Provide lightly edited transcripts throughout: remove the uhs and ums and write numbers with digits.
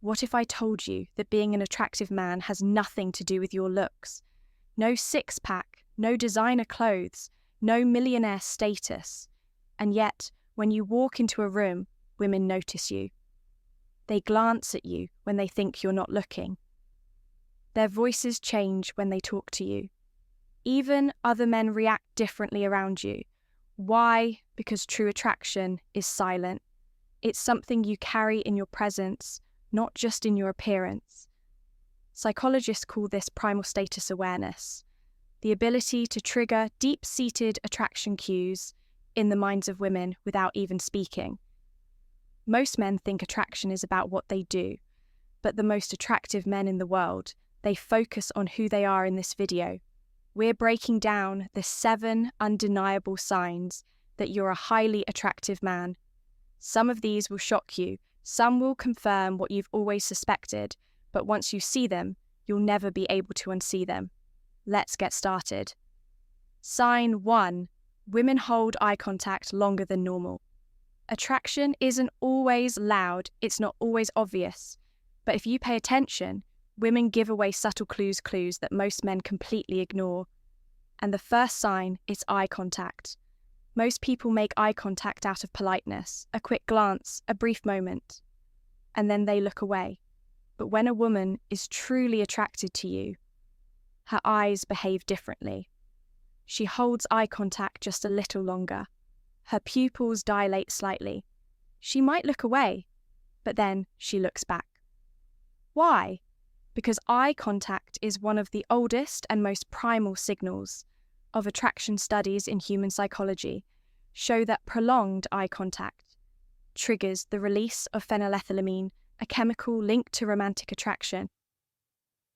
What if I told you that being an attractive man has nothing to do with your looks? No six-pack, no designer clothes, no millionaire status. And yet, when you walk into a room, women notice you. They glance at you when they think you're not looking. Their voices change when they talk to you. Even other men react differently around you. Why? Because true attraction is silent. It's something you carry in your presence, not just in your appearance. Psychologists call this primal status awareness, the ability to trigger deep-seated attraction cues in the minds of women without even speaking. Most men think attraction is about what they do, but the most attractive men in the world, they focus on who they are in this video. We're breaking down the 7 undeniable signs that you're a highly attractive man. Some of these will shock you, some will confirm what you've always suspected, but once you see them, you'll never be able to unsee them. Let's get started. Sign 1. Women hold eye contact longer than normal. Attraction isn't always loud, it's not always obvious. But if you pay attention, women give away subtle clues that most men completely ignore. And the first sign is eye contact. Most people make eye contact out of politeness, a quick glance, a brief moment, and then they look away. But when a woman is truly attracted to you, her eyes behave differently. She holds eye contact just a little longer. Her pupils dilate slightly. She might look away, but then she looks back. Why? Because eye contact is one of the oldest and most primal signals of attraction. Studies in human psychology show that prolonged eye contact triggers the release of phenylethylamine, a chemical linked to romantic attraction.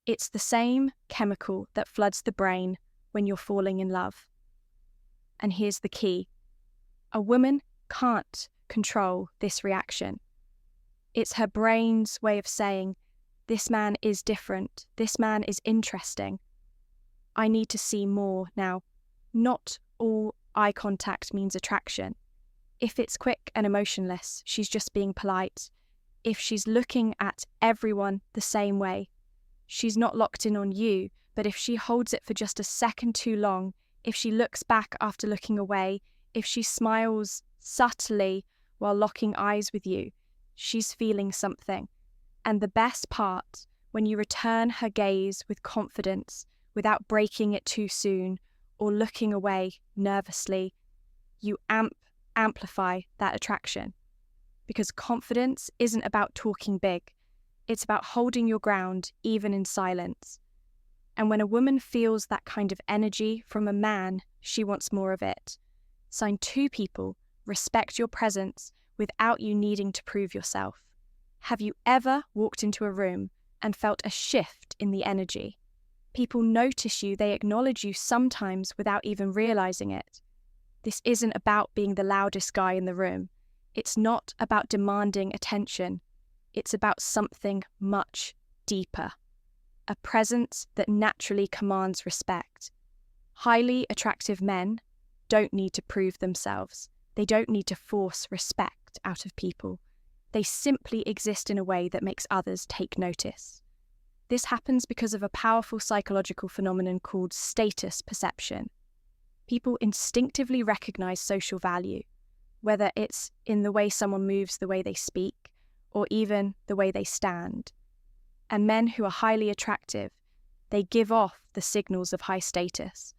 It's the same chemical that floods the brain when you're falling in love. And here's the key. A woman can't control this reaction. It's her brain's way of saying, this man is different, this man is interesting. I need to see more now. Not all eye contact means attraction. If it's quick and emotionless, she's just being polite. If she's looking at everyone the same way, she's not locked in on you, but if she holds it for just a second too long, if she looks back after looking away, if she smiles subtly while locking eyes with you, she's feeling something. And the best part, when you return her gaze with confidence, without breaking it too soon or looking away nervously, you amplify that attraction. Because confidence isn't about talking big, it's about holding your ground even in silence. And when a woman feels that kind of energy from a man, she wants more of it. Sign 2. People respect your presence without you needing to prove yourself. Have you ever walked into a room and felt a shift in the energy? People notice you, they acknowledge you sometimes without even realizing it. This isn't about being the loudest guy in the room. It's not about demanding attention. It's about something much deeper. A presence that naturally commands respect. Highly attractive men don't need to prove themselves. They don't need to force respect out of people. They simply exist in a way that makes others take notice. This happens because of a powerful psychological phenomenon called status perception. People instinctively recognize social value, whether it's in the way someone moves, the way they speak, or even the way they stand. And men who are highly attractive, they give off the signals of high status.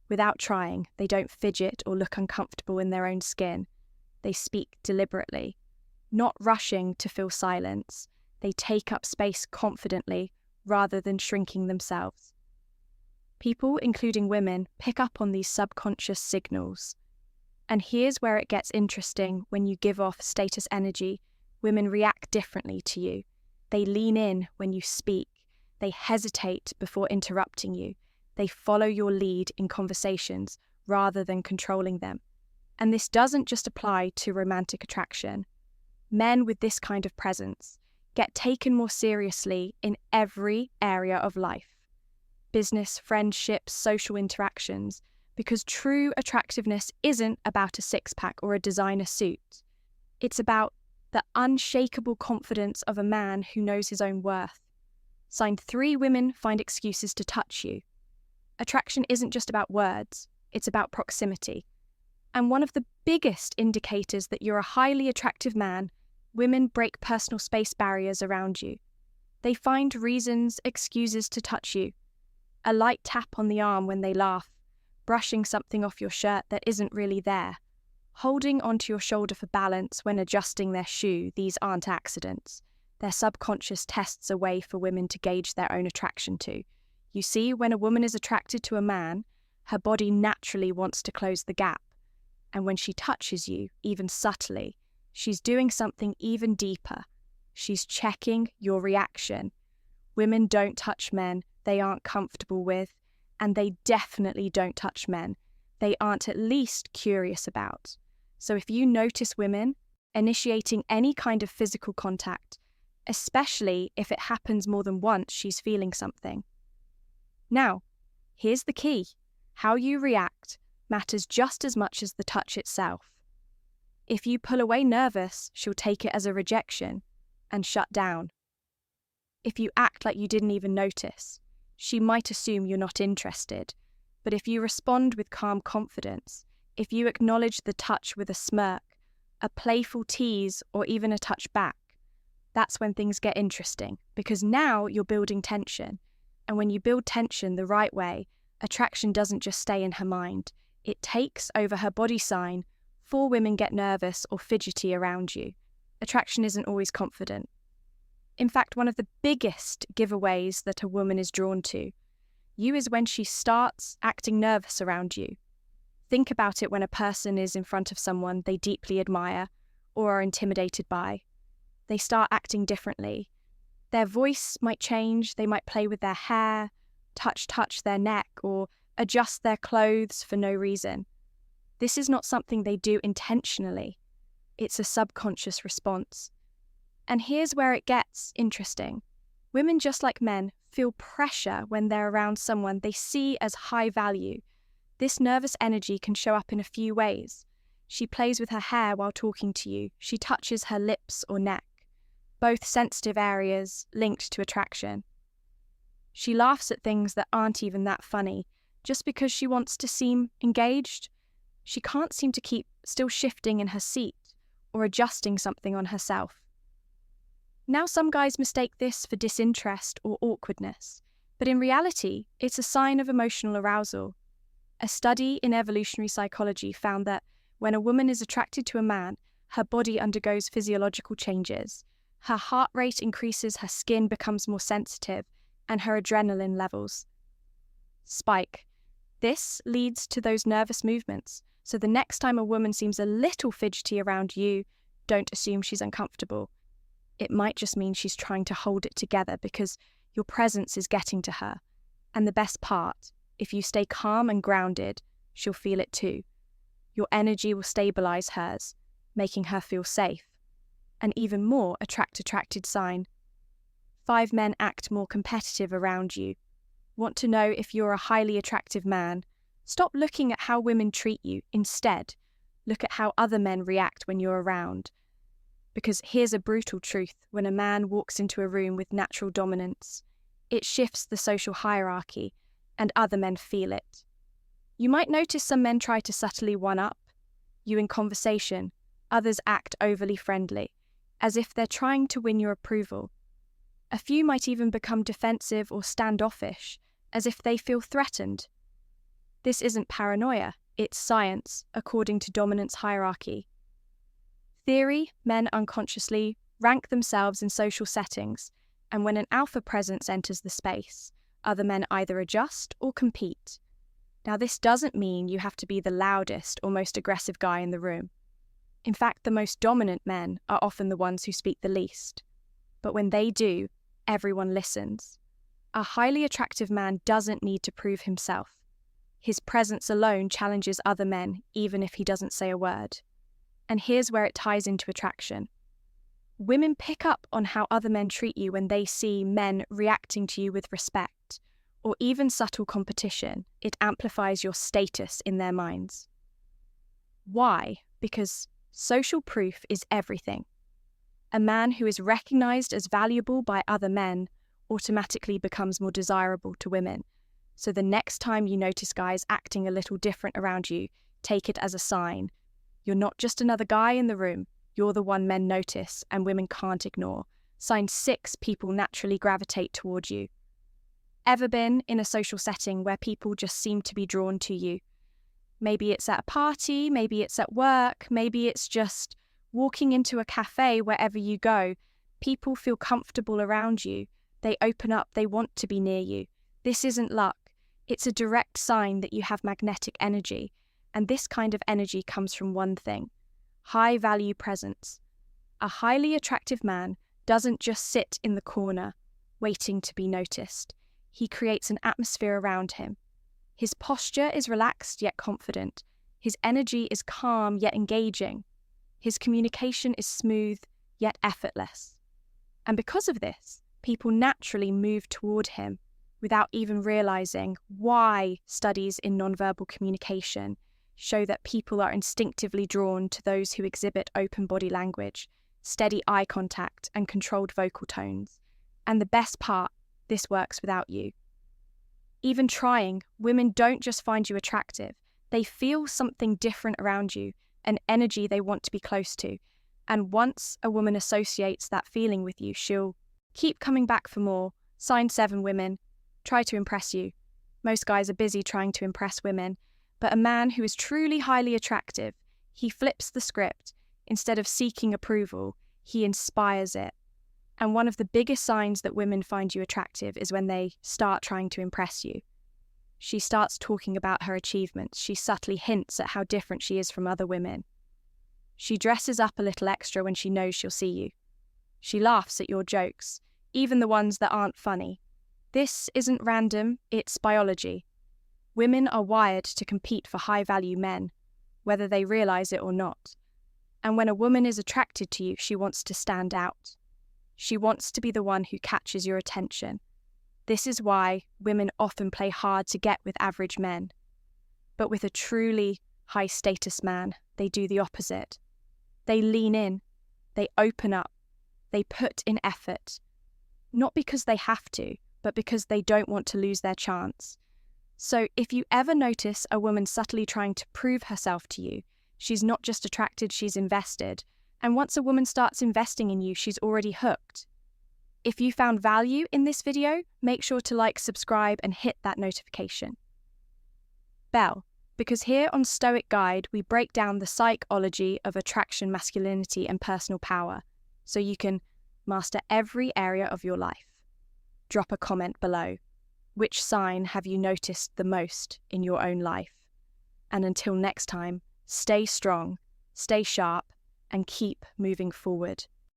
Without trying, they don't fidget or look uncomfortable in their own skin. They speak deliberately, not rushing to fill silence. They take up space confidently rather than shrinking themselves. People, including women, pick up on these subconscious signals. And here's where it gets interesting. When you give off status energy, women react differently to you. They lean in when you speak. They hesitate before interrupting you. They follow your lead in conversations rather than controlling them. And this doesn't just apply to romantic attraction. Men with this kind of presence get taken more seriously in every area of life. Business, friendships, social interactions, because true attractiveness isn't about a six-pack or a designer suit. It's about the unshakable confidence of a man who knows his own worth. Sign 3 women find excuses to touch you. Attraction isn't just about words, it's about proximity. And one of the biggest indicators that you're a highly attractive man, women break personal space barriers around you. They find reasons, excuses to touch you. A light tap on the arm when they laugh, brushing something off your shirt that isn't really there, holding onto your shoulder for balance when adjusting their shoe. These aren't accidents. They're subconscious tests a way for women to gauge their own attraction to. You see, when a woman is attracted to a man, her body naturally wants to close the gap. And when she touches you, even subtly, she's doing something even deeper. She's checking your reaction. Women don't touch men they aren't comfortable with, and they definitely don't touch men they aren't at least curious about. So if you notice women initiating any kind of physical contact, especially if it happens more than once, she's feeling something. Now, here's the key. How you react matters just as much as the touch itself. If you pull away nervous, she'll take it as a rejection and shut down. If you act like you didn't even notice, she might assume you're not interested. But if you respond with calm confidence, if you acknowledge the touch with a smirk, a playful tease, or even a touch back, that's when things get interesting, because now you're building tension. And when you build tension the right way, attraction doesn't just stay in her mind. It takes over her body sign. 4 women get nervous or fidgety around you. Attraction isn't always confident. In fact, one of the biggest giveaways that a woman is drawn to you is when she starts acting nervous around you. Think about it when a person is in front of someone they deeply admire or are intimidated by. They start acting differently. Their voice might change, they might play with their hair, touch their neck, or adjust their clothes for no reason. This is not something they do intentionally. It's a subconscious response. And here's where it gets interesting. Women, just like men, feel pressure when they're around someone they see as high value. This nervous energy can show up in a few ways. She plays with her hair while talking to you. She touches her lips or neck, both sensitive areas linked to attraction. She laughs at things that aren't even that funny, just because she wants to seem engaged. She can't seem to keep still shifting in her seat or adjusting something on herself. Now, some guys mistake this for disinterest or awkwardness, but in reality, it's a sign of emotional arousal. A study in evolutionary psychology found that when a woman is attracted to a man, her body undergoes physiological changes. Her heart rate increases, her skin becomes more sensitive, and her adrenaline levels spike. This leads to those nervous movements. So the next time a woman seems a little fidgety around you, don't assume she's uncomfortable. It might just mean she's trying to hold it together because your presence is getting to her. And the best part, if you stay calm and grounded, she'll feel it too. Your energy will stabilize hers, making her feel safe. An even more attracted sign. 5 men act more competitive around you. Want to know if you're a highly attractive man? Stop looking at how women treat you. Instead, look at how other men react when you're around. Because here's a brutal truth. When a man walks into a room with natural dominance, it shifts the social hierarchy, and other men feel it. You might notice some men try to subtly one-up you in conversation. Others act overly friendly, as if they're trying to win your approval. A few might even become defensive or standoffish, as if they feel threatened. This isn't paranoia, it's science, according to dominance hierarchy. Theory, men unconsciously rank themselves in social settings, and when an alpha presence enters the space, other men either adjust or compete. Now, this doesn't mean you have to be the loudest or most aggressive guy in the room. In fact, the most dominant men are often the ones who speak the least. But when they do, everyone listens. A highly attractive man doesn't need to prove himself. His presence alone challenges other men, even if he doesn't say a word. And here's where it ties into attraction. Women pick up on how other men treat you when they see men reacting to you with respect, or even subtle competition. It amplifies your status in their minds. Why? Because social proof is everything. A man who is recognized as valuable by other men automatically becomes more desirable to women. So the next time you notice guys acting a little different around you, take it as a sign. You're not just another guy in the room. You're the one men notice and women can't ignore. Sign 6, people naturally gravitate toward you. Ever been in a social setting where people just seem to be drawn to you? Maybe it's at a party, maybe it's at work, maybe it's just walking into a cafe. Wherever you go, people feel comfortable around you. They open up, they want to be near you. This isn't luck. It's a direct sign that you have magnetic energy. And this kind of energy comes from one thing: high value presence. A highly attractive man doesn't just sit in the corner, waiting to be noticed. He creates an atmosphere around him. His posture is relaxed yet confident. His energy is calm yet engaging. His communication is smooth yet effortless. And because of this, people naturally move toward him without even realizing why. Studies in nonverbal communication show that people are instinctively drawn to those who exhibit open body language, steady eye contact, and controlled vocal tones. And the best part, this works without you even trying. Women don't just find you attractive, they feel something different around you, an energy they want to be close to. And once a woman associates that feeling with you, she'll keep coming back for more. Sign 7, women try to impress you. Most guys are busy trying to impress women, but a man who is truly highly attractive, he flips the script. Instead of seeking approval, he inspires it. And one of the biggest signs that women find you attractive is when they start trying to impress you. She starts talking about her achievements. She subtly hints at how different she is from other women. She dresses up a little extra when she knows she'll see you. She laughs at your jokes, even the ones that aren't funny. This isn't random, it's biology. Women are wired to compete for high-value men, whether they realize it or not. And when a woman is attracted to you, she wants to stand out. She wants to be the one who catches your attention. This is why women often play hard to get with average men. But with a truly high-status man, they do the opposite. They lean in, they open up, they put in effort. Not because they have to, but because they don't want to lose their chance. So if you ever notice a woman subtly trying to prove herself to you, she's not just attracted, she's invested. And once a woman starts investing in you, she's already hooked. If you found value in this video, make sure to like, subscribe, and hit that notification bell, because here on Stoic Guide, we break down the psychology of attraction, masculinity, and personal power, so you can master every area of your life. Drop a comment below. Which sign have you noticed the most in your own life? And until next time, stay strong, stay sharp, and keep moving forward.